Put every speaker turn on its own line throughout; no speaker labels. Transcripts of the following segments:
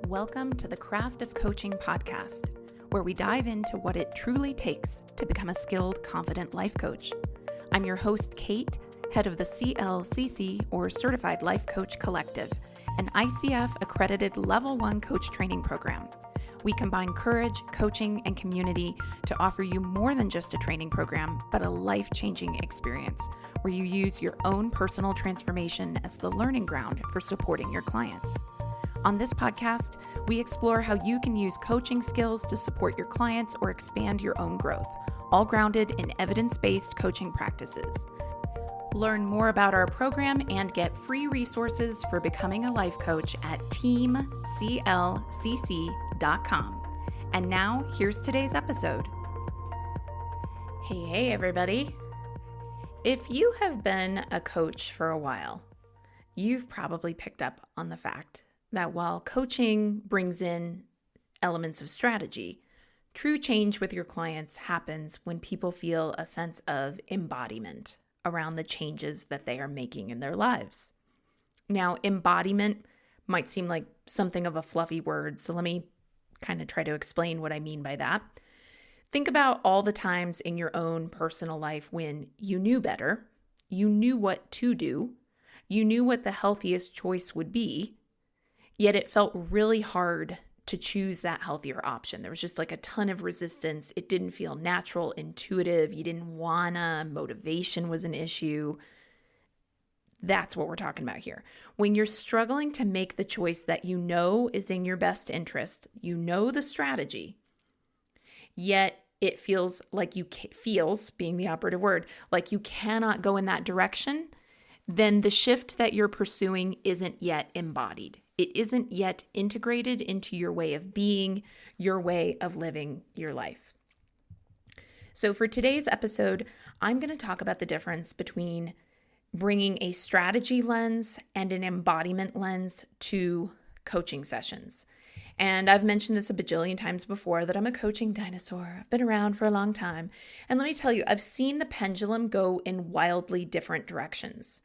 Welcome to the Craft of Coaching podcast, where we dive into what it truly takes to become a skilled, confident life coach. I'm your host, Kate, head of the CLCC, or Certified Life Coach Collective, an ICF-Accredited Level 1 coach training program. We combine courage, coaching, and community to offer you more than just a training program, but a life-changing experience where you use your own personal transformation as the learning ground for supporting your clients. On this podcast, we explore how you can use coaching skills to support your clients or expand your own growth, all grounded in evidence-based coaching practices. Learn more about our program and get free resources for becoming a life coach at teamclcc.com. And now, here's today's episode. Hey, everybody. If you have been a coach for a while, you've probably picked up on the fact that while coaching brings in elements of strategy, true change with your clients happens when people feel a sense of embodiment around the changes that they are making in their lives. Now, embodiment might seem like something of a fluffy word, so let me kind of try to explain what I mean by that. Think about all the times in your own personal life when you knew better, you knew what to do, you knew what the healthiest choice would be, yet it felt really hard to choose that healthier option. There was just like a ton of resistance. It didn't feel natural, intuitive. You didn't wanna, motivation was an issue. That's what we're talking about here. When you're struggling to make the choice that you know is in your best interest, you know the strategy, yet it feels like feels being the operative word, like you cannot go in that direction, then the shift that you're pursuing isn't yet embodied. It isn't yet integrated into your way of being, your way of living your life. So for today's episode, I'm going to talk about the difference between bringing a strategy lens and an embodiment lens to coaching sessions. And I've mentioned this a bajillion times before that I'm a coaching dinosaur. I've been around for a long time. And let me tell you, I've seen the pendulum go in wildly different directions.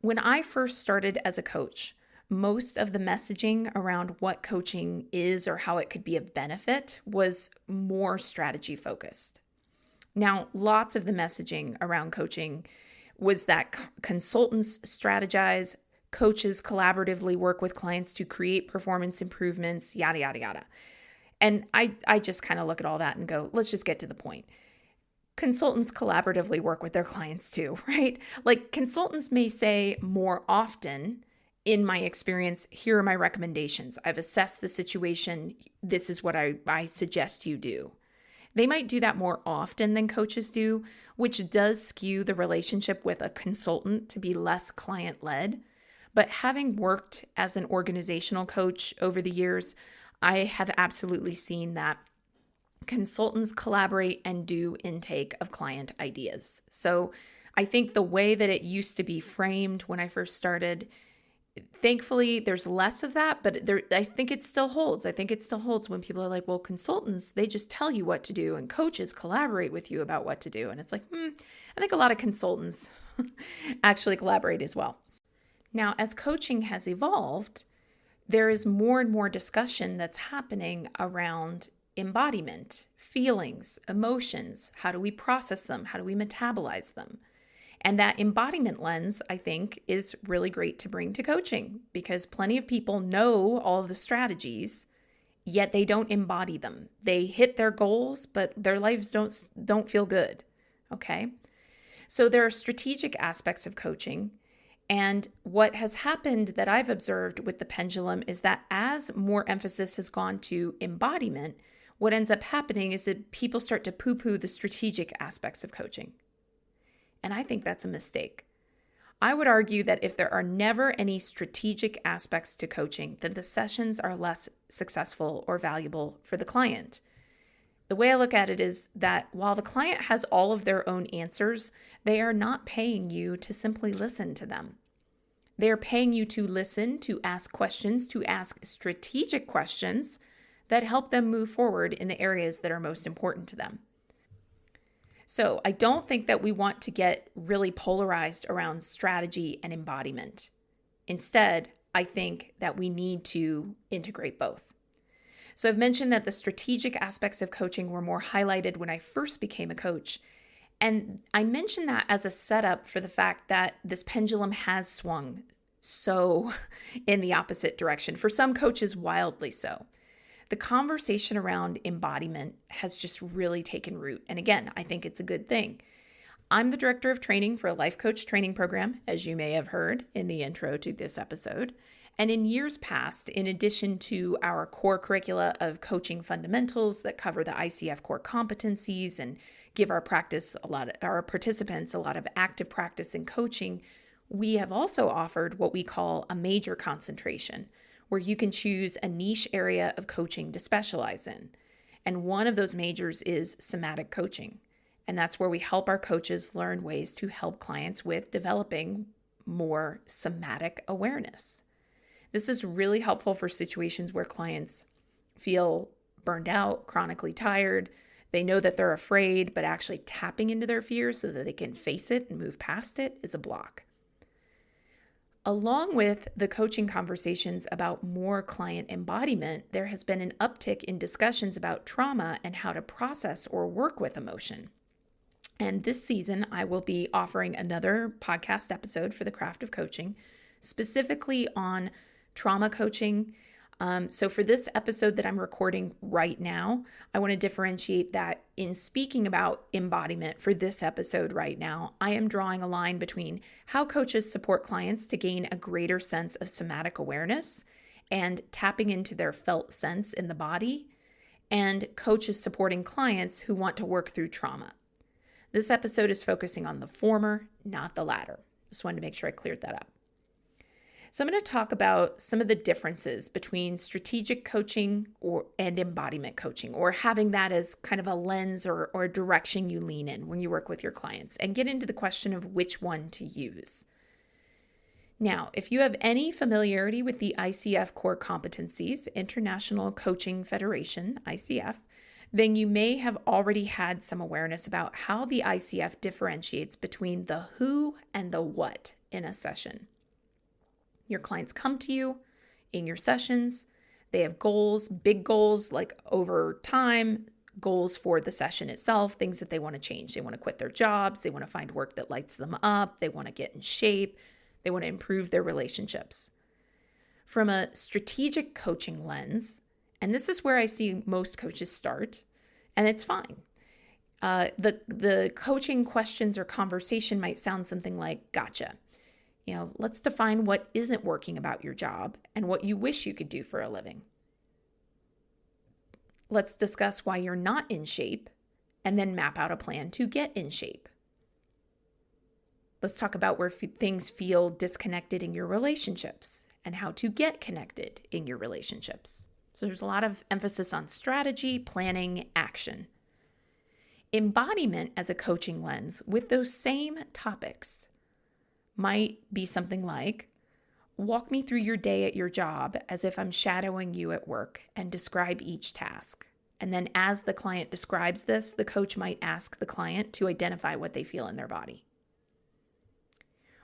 When I first started as a coach, most of the messaging around what coaching is or how it could be of benefit was more strategy focused. Now, lots of the messaging around coaching was that consultants strategize, coaches collaboratively work with clients to create performance improvements, yada, yada, yada. And I just kind of look at all that and go, let's just get to the point. Consultants collaboratively work with their clients too, right? Like consultants may say more often, in my experience, here are my recommendations. I've assessed the situation. This is what I suggest you do. They might do that more often than coaches do, which does skew the relationship with a consultant to be less client-led. But having worked as an organizational coach over the years, I have absolutely seen that consultants collaborate and do intake of client ideas. So I think the way that it used to be framed when I first started, thankfully, there's less of that, but I think it still holds. I think it still holds when people are like, well, consultants, they just tell you what to do, and coaches collaborate with you about what to do. And it's like, I think a lot of consultants actually collaborate as well. Now, as coaching has evolved, there is more and more discussion that's happening around embodiment, feelings, emotions. How do we process them? How do we metabolize them? And that embodiment lens, I think, is really great to bring to coaching because plenty of people know all of the strategies, yet they don't embody them. They hit their goals, but their lives don't feel good, okay? So there are strategic aspects of coaching. And what has happened that I've observed with the pendulum is that as more emphasis has gone to embodiment, what ends up happening is that people start to poo-poo the strategic aspects of coaching. And I think that's a mistake. I would argue that if there are never any strategic aspects to coaching, then the sessions are less successful or valuable for the client. The way I look at it is that while the client has all of their own answers, they are not paying you to simply listen to them. They are paying you to listen, to ask questions, to ask strategic questions that help them move forward in the areas that are most important to them. So I don't think that we want to get really polarized around strategy and embodiment. Instead, I think that we need to integrate both. So I've mentioned that the strategic aspects of coaching were more highlighted when I first became a coach. And I mentioned that as a setup for the fact that this pendulum has swung so in the opposite direction. For some coaches, wildly so. The conversation around embodiment has just really taken root. And again, I think it's a good thing. I'm the director of training for a life coach training program, as you may have heard in the intro to this episode. And in years past, in addition to our core curricula of coaching fundamentals that cover the ICF core competencies and give our participants a lot of active practice in coaching, we have also offered what we call a major concentration, where you can choose a niche area of coaching to specialize in. And one of those majors is somatic coaching. And that's where we help our coaches learn ways to help clients with developing more somatic awareness. This is really helpful for situations where clients feel burned out, chronically tired. They know that they're afraid, but actually tapping into their fears so that they can face it and move past it is a block. Along with the coaching conversations about more client embodiment, there has been an uptick in discussions about trauma and how to process or work with emotion. And this season, I will be offering another podcast episode for the Craft of Coaching, specifically on trauma coaching. So for this episode that I'm recording right now, I want to differentiate that in speaking about embodiment for this episode right now, I am drawing a line between how coaches support clients to gain a greater sense of somatic awareness and tapping into their felt sense in the body, and coaches supporting clients who want to work through trauma. This episode is focusing on the former, not the latter. Just wanted to make sure I cleared that up. So I'm going to talk about some of the differences between strategic coaching and embodiment coaching, or having that as kind of a lens or a direction you lean in when you work with your clients, and get into the question of which one to use. Now, if you have any familiarity with the ICF core competencies, International Coaching Federation, ICF, then you may have already had some awareness about how the ICF differentiates between the who and the what in a session. Your clients come to you in your sessions. They have goals, big goals like over time, goals for the session itself, things that they want to change. They want to quit their jobs. They want to find work that lights them up. They want to get in shape. They want to improve their relationships. From a strategic coaching lens, and this is where I see most coaches start, and it's fine. The coaching questions or conversation might sound something like, gotcha. Let's define what isn't working about your job and what you wish you could do for a living. Let's discuss why you're not in shape and then map out a plan to get in shape. Let's talk about where things feel disconnected in your relationships and how to get connected in your relationships. So there's a lot of emphasis on strategy, planning, action. Embodiment as a coaching lens with those same topics might be something like, walk me through your day at your job as if I'm shadowing you at work and describe each task. And then as the client describes this, the coach might ask the client to identify what they feel in their body.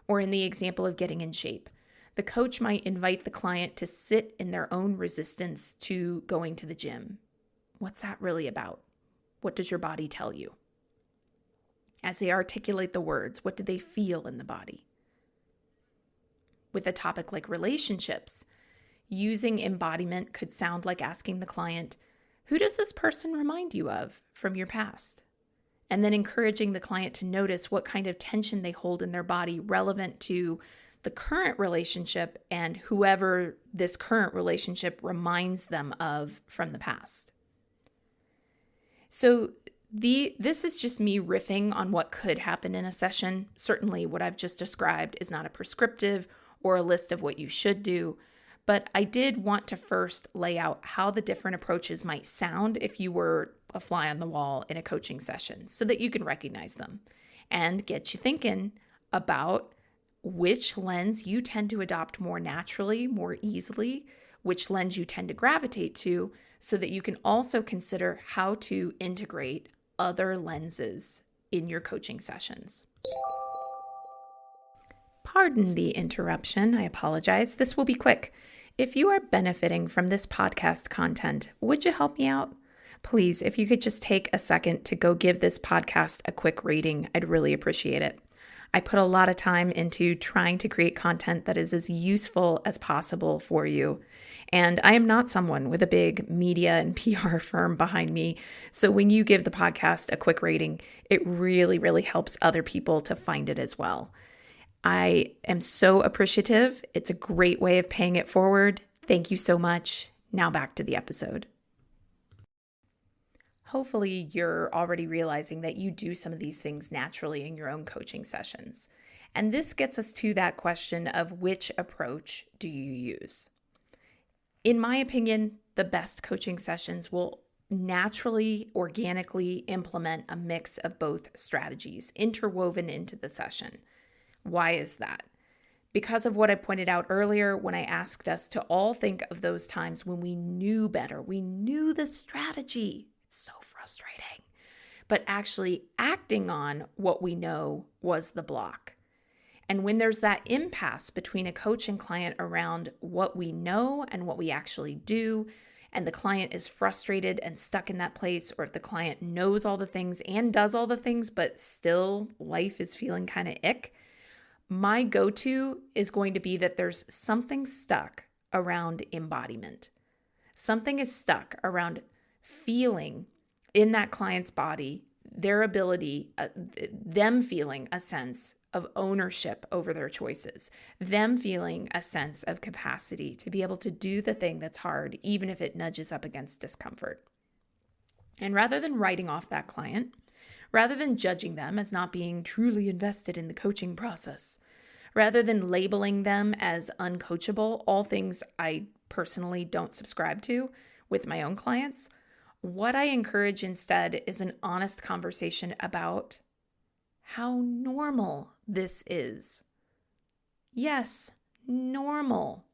Or in the example of getting in shape, the coach might invite the client to sit in their own resistance to going to the gym. What's that really about? What does your body tell you? As they articulate the words, what do they feel in the body? With a topic like relationships, using embodiment could sound like asking the client, who does this person remind you of from your past? And then encouraging the client to notice what kind of tension they hold in their body relevant to the current relationship and whoever this current relationship reminds them of from the past. So this is just me riffing on what could happen in a session. Certainly what I've just described is not a prescriptive or a list of what you should do, but I did want to first lay out how the different approaches might sound if you were a fly on the wall in a coaching session so that you can recognize them and get you thinking about which lens you tend to adopt more naturally, more easily, which lens you tend to gravitate to, so that you can also consider how to integrate other lenses in your coaching sessions. Pardon the interruption. I apologize. This will be quick. If you are benefiting from this podcast content, would you help me out? Please, if you could just take a second to go give this podcast a quick rating, I'd really appreciate it. I put a lot of time into trying to create content that is as useful as possible for you. And I am not someone with a big media and PR firm behind me. So when you give the podcast a quick rating, it really, really helps other people to find it as well. I am so appreciative. It's a great way of paying it forward. Thank you so much. Now back to the episode. Hopefully, you're already realizing that you do some of these things naturally in your own coaching sessions. And this gets us to that question of which approach do you use? In my opinion, the best coaching sessions will naturally, organically implement a mix of both strategies interwoven into the session. Why is that? Because of what I pointed out earlier when I asked us to all think of those times when we knew better, we knew the strategy. It's so frustrating. But actually acting on what we know was the block. And when there's that impasse between a coach and client around what we know and what we actually do, and the client is frustrated and stuck in that place, or if the client knows all the things and does all the things, but still life is feeling kind of ick, my go-to is going to be that there's something stuck around embodiment. Something is stuck around feeling in that client's body, their ability, them feeling a sense of ownership over their choices, them feeling a sense of capacity to be able to do the thing that's hard, even if it nudges up against discomfort. And rather than writing off that client, rather than judging them as not being truly invested in the coaching process, rather than labeling them as uncoachable, all things I personally don't subscribe to with my own clients, what I encourage instead is an honest conversation about how normal this is. Yes, normal.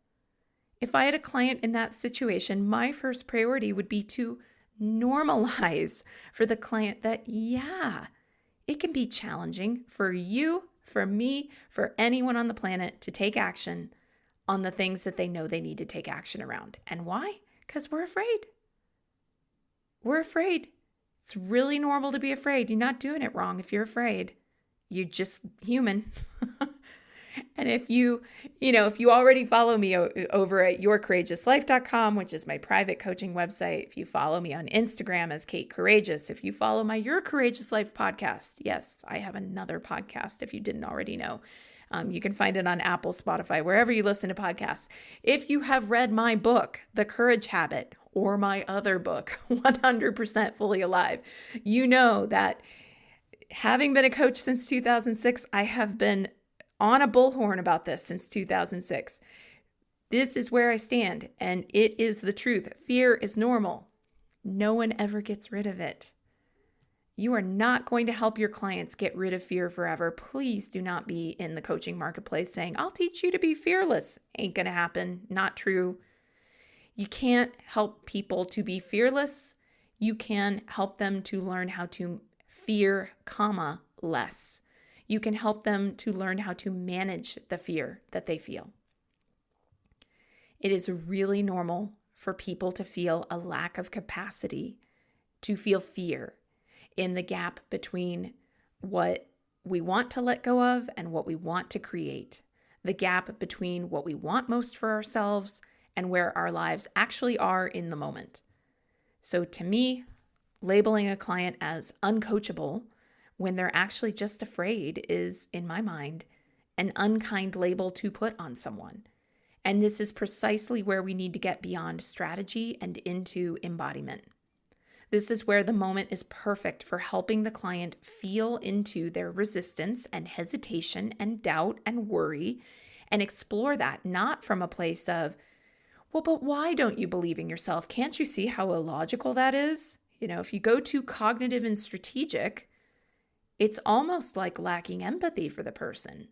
If I had a client in that situation, my first priority would be to normalize for the client that, yeah, it can be challenging for you, for me, for anyone on the planet to take action on the things that they know they need to take action around. And why? Because we're afraid. We're afraid. It's really normal to be afraid. You're not doing it wrong if you're afraid. You're just human. And if you already follow me over at yourcourageouslife.com, which is my private coaching website, if you follow me on Instagram as Kate Courageous, if you follow my Your Courageous Life podcast, yes, I have another podcast if you didn't already know. You can find it on Apple, Spotify, wherever you listen to podcasts. If you have read my book, The Courage Habit, or my other book, 100% Fully Alive, you know that having been a coach since 2006, I have been on a bullhorn about this since 2006. This is where I stand, and it is the truth. Fear is normal. No one ever gets rid of it. You are not going to help your clients get rid of fear forever. Please do not be in the coaching marketplace saying, I'll teach you to be fearless. Ain't going to happen. Not true. You can't help people to be fearless. You can help them to learn how to fear, less. You can help them to learn how to manage the fear that they feel. It is really normal for people to feel a lack of capacity, to feel fear in the gap between what we want to let go of and what we want to create, the gap between what we want most for ourselves and where our lives actually are in the moment. So to me, labeling a client as uncoachable when they're actually just afraid is, in my mind, an unkind label to put on someone. And this is precisely where we need to get beyond strategy and into embodiment. This is where the moment is perfect for helping the client feel into their resistance and hesitation and doubt and worry and explore that, not from a place of, well, but why don't you believe in yourself? Can't you see how illogical that is? If you go too cognitive and strategic, it's almost like lacking empathy for the person.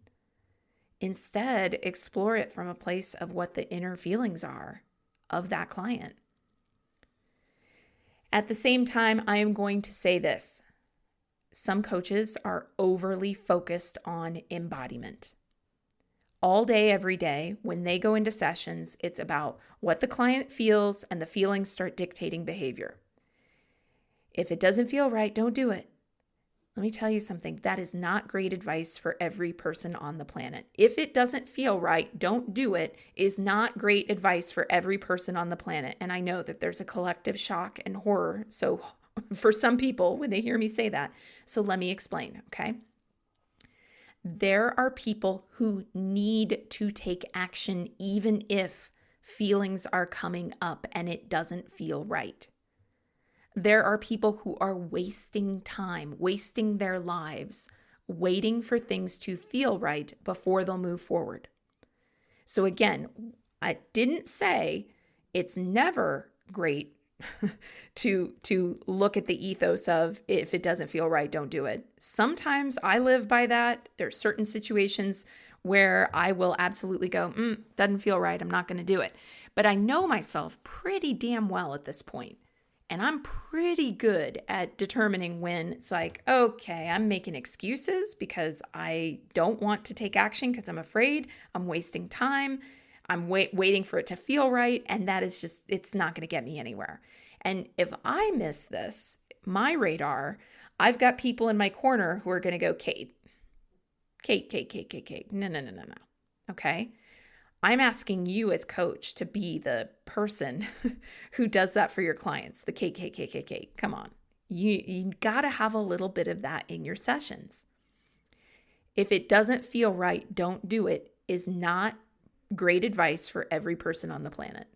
Instead, explore it from a place of what the inner feelings are of that client. At the same time, I am going to say this. Some coaches are overly focused on embodiment. all day, every day, when they go into sessions, it's about what the client feels, and the feelings start dictating behavior. If it doesn't feel right, don't do it. Let me tell you something. That is not great advice for every person on the planet. If it doesn't feel right, don't do it is not great advice for every person on the planet. And I know that there's a collective shock and horror. So for some people, when they hear me say that, so let me explain, okay? There are people who need to take action even if feelings are coming up and it doesn't feel right. There are people who are wasting time, wasting their lives, waiting for things to feel right before they'll move forward. So again, I didn't say it's never great to look at the ethos of if it doesn't feel right, don't do it. Sometimes I live by that. There's certain situations where I will absolutely go, doesn't feel right, I'm not going to do it. But I know myself pretty damn well at this point. And I'm pretty good at determining when it's like, okay, I'm making excuses because I don't want to take action because I'm afraid, I'm wasting time, I'm waiting for it to feel right, and that is just, it's not going to get me anywhere. And if I miss this, my radar, I've got people in my corner who are going to go, Kate, no. Okay? I'm asking you as coach to be the person who does that for your clients. The Kate. Come on. You got to have a little bit of that in your sessions. If it doesn't feel right, don't do it is not great advice for every person on the planet.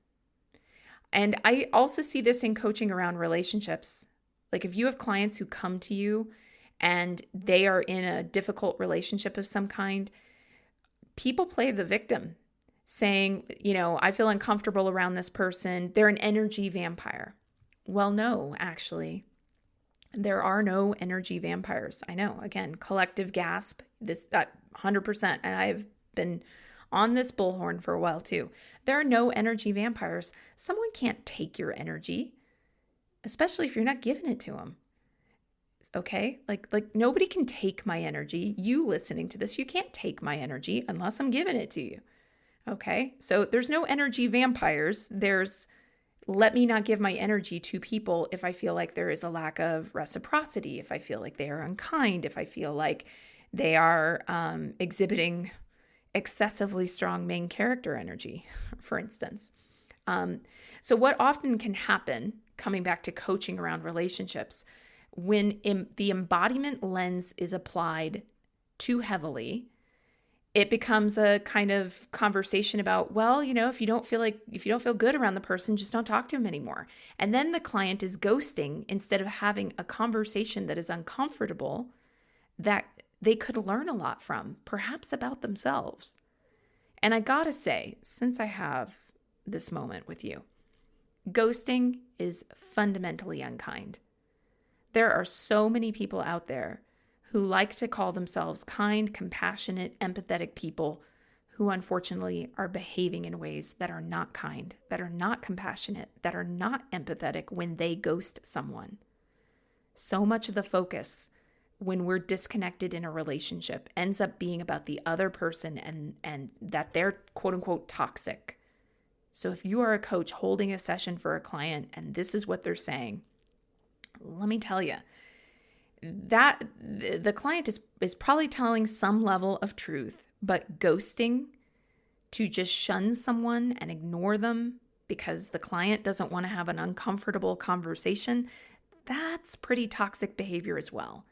And I also see this in coaching around relationships. Like if you have clients who come to you and they are in a difficult relationship of some kind, people play the victim, saying, I feel uncomfortable around this person. They're an energy vampire. Well, no, actually, there are no energy vampires. I know, again, collective gasp, this 100%. And I've been on this bullhorn for a while too. There are no energy vampires. Someone can't take your energy, especially if you're not giving it to them. Okay? Like nobody can take my energy. You listening to this, you can't take my energy unless I'm giving it to you. Okay, so there's no energy vampires. There's let me not give my energy to people if I feel like there is a lack of reciprocity, if I feel like they are unkind, if I feel like they are exhibiting excessively strong main character energy, for instance. So what often can happen, coming back to coaching around relationships, when the embodiment lens is applied too heavily, it becomes a kind of conversation about, well, if you don't feel good around the person, just don't talk to him anymore. And then the client is ghosting instead of having a conversation that is uncomfortable that they could learn a lot from, perhaps about themselves. And I gotta say, since I have this moment with you, ghosting is fundamentally unkind. There are so many people out there who like to call themselves kind, compassionate, empathetic people who unfortunately are behaving in ways that are not kind, that are not compassionate, that are not empathetic when they ghost someone. So much of the focus when we're disconnected in a relationship ends up being about the other person and that they're quote unquote toxic. So if you are a coach holding a session for a client and this is what they're saying, let me tell you, that the client is probably telling some level of truth, but ghosting to just shun someone and ignore them because the client doesn't want to have an uncomfortable conversation, that's pretty toxic behavior as well.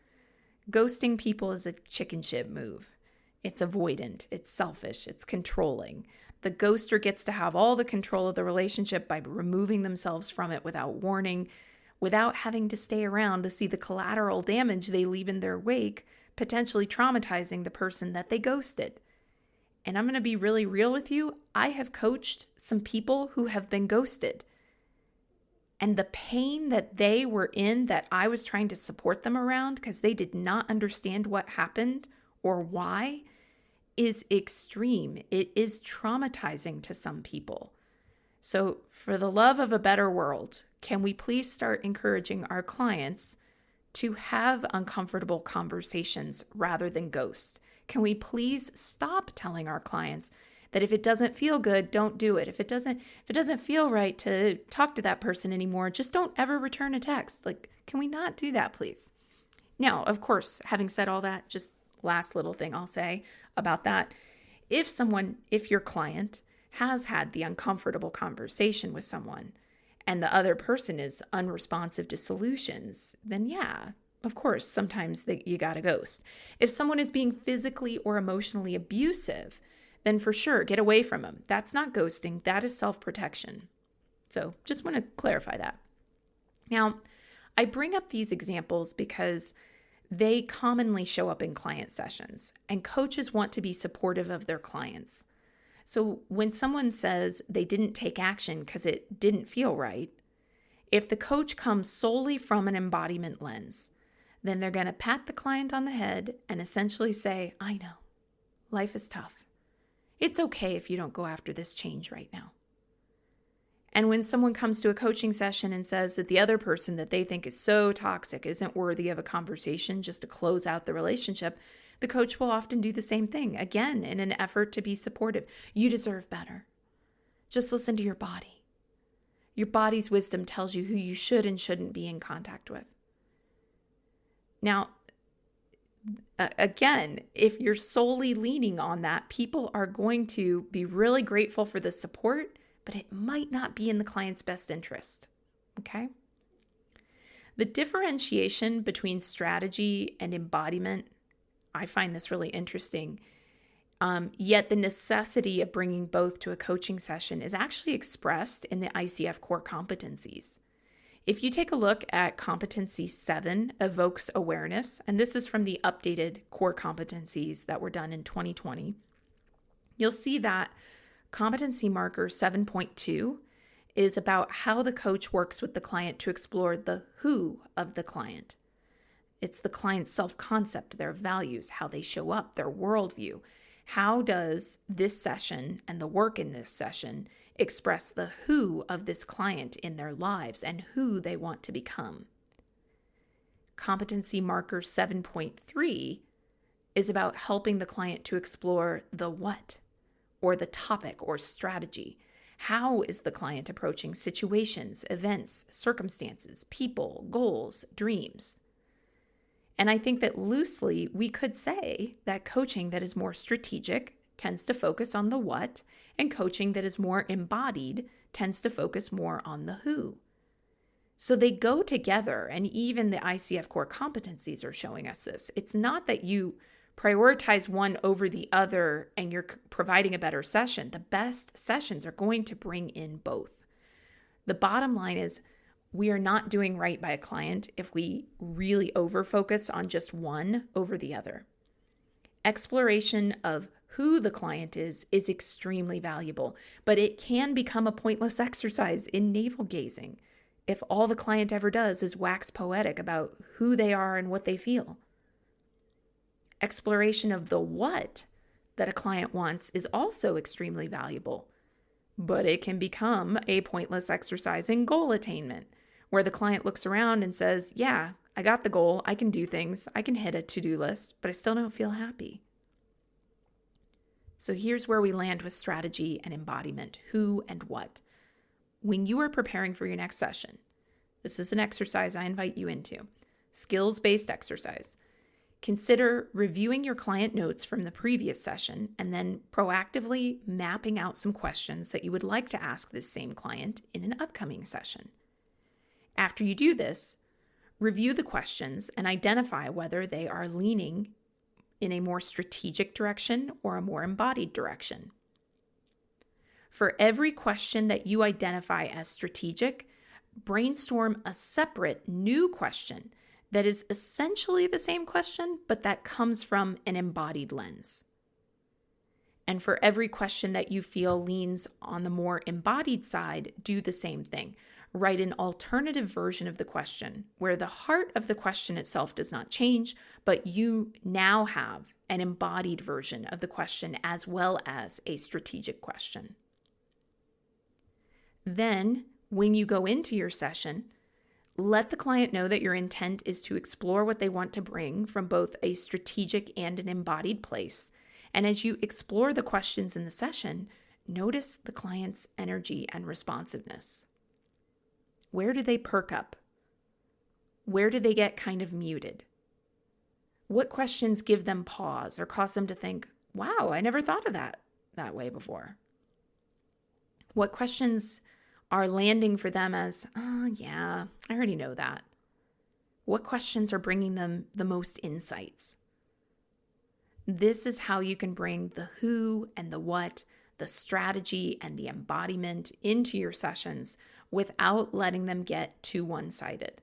Ghosting people is a chicken shit move. It's avoidant, it's selfish, it's controlling. The ghoster gets to have all the control of the relationship by removing themselves from it without warning, without having to stay around to see the collateral damage they leave in their wake, potentially traumatizing the person that they ghosted. And I'm going to be really real with you. I have coached some people who have been ghosted. And the pain that they were in that I was trying to support them around because they did not understand what happened or why is extreme. It is traumatizing to some people. So for the love of a better world, can we please start encouraging our clients to have uncomfortable conversations rather than ghost? Can we please stop telling our clients that if it doesn't feel good, don't do it. If it doesn't feel right to talk to that person anymore, just don't ever return a text. Like, can we not do that, please? Now, of course, having said all that, just last little thing I'll say about that. If your client has had the uncomfortable conversation with someone and the other person is unresponsive to solutions, then yeah, of course, sometimes you gotta ghost. If someone is being physically or emotionally abusive, then for sure, get away from them. That's not ghosting, that is self-protection. So just want to clarify that. Now, I bring up these examples because they commonly show up in client sessions, and coaches want to be supportive of their clients. So when someone says they didn't take action because it didn't feel right, if the coach comes solely from an embodiment lens, then they're going to pat the client on the head and essentially say, I know, life is tough. It's okay if you don't go after this change right now. And when someone comes to a coaching session and says that the other person that they think is so toxic isn't worthy of a conversation just to close out the relationship, the coach will often do the same thing, again, in an effort to be supportive. You deserve better. Just listen to your body. Your body's wisdom tells you who you should and shouldn't be in contact with. Now, again, if you're solely leaning on that, people are going to be really grateful for the support, but it might not be in the client's best interest, okay? The differentiation between strategy and embodiment, I find this really interesting, yet the necessity of bringing both to a coaching session is actually expressed in the ICF core competencies. If you take a look at competency 7, evokes awareness, and this is from the updated core competencies that were done in 2020, you'll see that competency marker 7.2 is about how the coach works with the client to explore the who of the client. It's the client's self-concept, their values, how they show up, their worldview. How does this session and the work in this session express the who of this client in their lives and who they want to become? Competency marker 7.3 is about helping the client to explore the what, or the topic or strategy. How is the client approaching situations, events, circumstances, people, goals, dreams? And I think that loosely we could say that coaching that is more strategic tends to focus on the what, and coaching that is more embodied tends to focus more on the who. So they go together, and even the ICF core competencies are showing us this. It's not that you prioritize one over the other and you're providing a better session. The best sessions are going to bring in both. The bottom line is we are not doing right by a client if we really over-focus on just one over the other. Exploration of who the client is extremely valuable, but it can become a pointless exercise in navel-gazing if all the client ever does is wax poetic about who they are and what they feel. Exploration of the what that a client wants is also extremely valuable, but it can become a pointless exercise in goal attainment, where the client looks around and says, yeah, I got the goal, I can do things, I can hit a to-do list, but I still don't feel happy. So here's where we land with strategy and embodiment, who and what. When you are preparing for your next session, this is an exercise I invite you into, skills-based exercise. Consider reviewing your client notes from the previous session and then proactively mapping out some questions that you would like to ask this same client in an upcoming session. After you do this, review the questions and identify whether they are leaning in a more strategic direction or a more embodied direction. For every question that you identify as strategic, brainstorm a separate new question that is essentially the same question, but that comes from an embodied lens. And for every question that you feel leans on the more embodied side, do the same thing. Write an alternative version of the question where the heart of the question itself does not change, but you now have an embodied version of the question as well as a strategic question. Then, when you go into your session, Let the client know that your intent is to explore what they want to bring from both a strategic and an embodied place. And as you explore the questions in the session, notice the client's energy and responsiveness. Where do they perk up? Where do they get kind of muted? What questions give them pause or cause them to think, wow, I never thought of that way before? What questions are landing for them as, oh yeah, I already know that? What questions are bringing them the most insights? This is how you can bring the who and the what, the strategy and the embodiment into your sessions without letting them get too one-sided.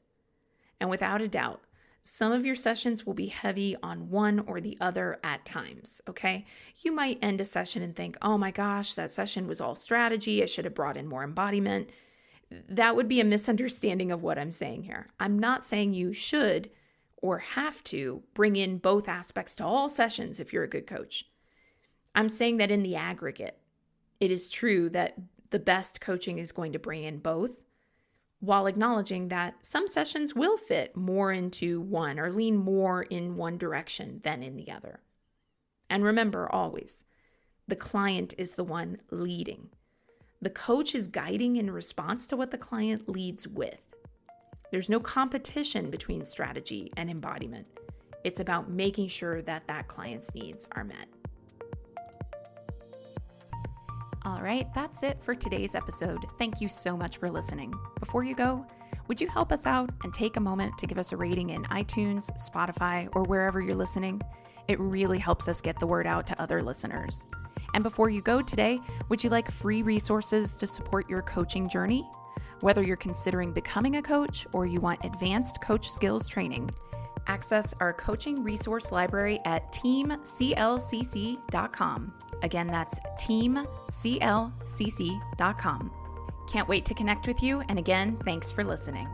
And without a doubt, some of your sessions will be heavy on one or the other at times, okay? You might end a session and think, oh my gosh, that session was all strategy. I should have brought in more embodiment. That would be a misunderstanding of what I'm saying here. I'm not saying you should or have to bring in both aspects to all sessions if you're a good coach. I'm saying that in the aggregate, it is true that the best coaching is going to bring in both, while acknowledging that some sessions will fit more into one or lean more in one direction than in the other. And remember always, the client is the one leading. The coach is guiding in response to what the client leads with. There's no competition between strategy and embodiment. It's about making sure that that client's needs are met. All right, that's it for today's episode. Thank you so much for listening. Before you go, would you help us out and take a moment to give us a rating in iTunes, Spotify, or wherever you're listening? It really helps us get the word out to other listeners. And before you go today, would you like free resources to support your coaching journey? Whether you're considering becoming a coach or you want advanced coach skills training, access our coaching resource library at teamclcc.com. Again, that's teamclcc.com. Can't wait to connect with you. And again, thanks for listening.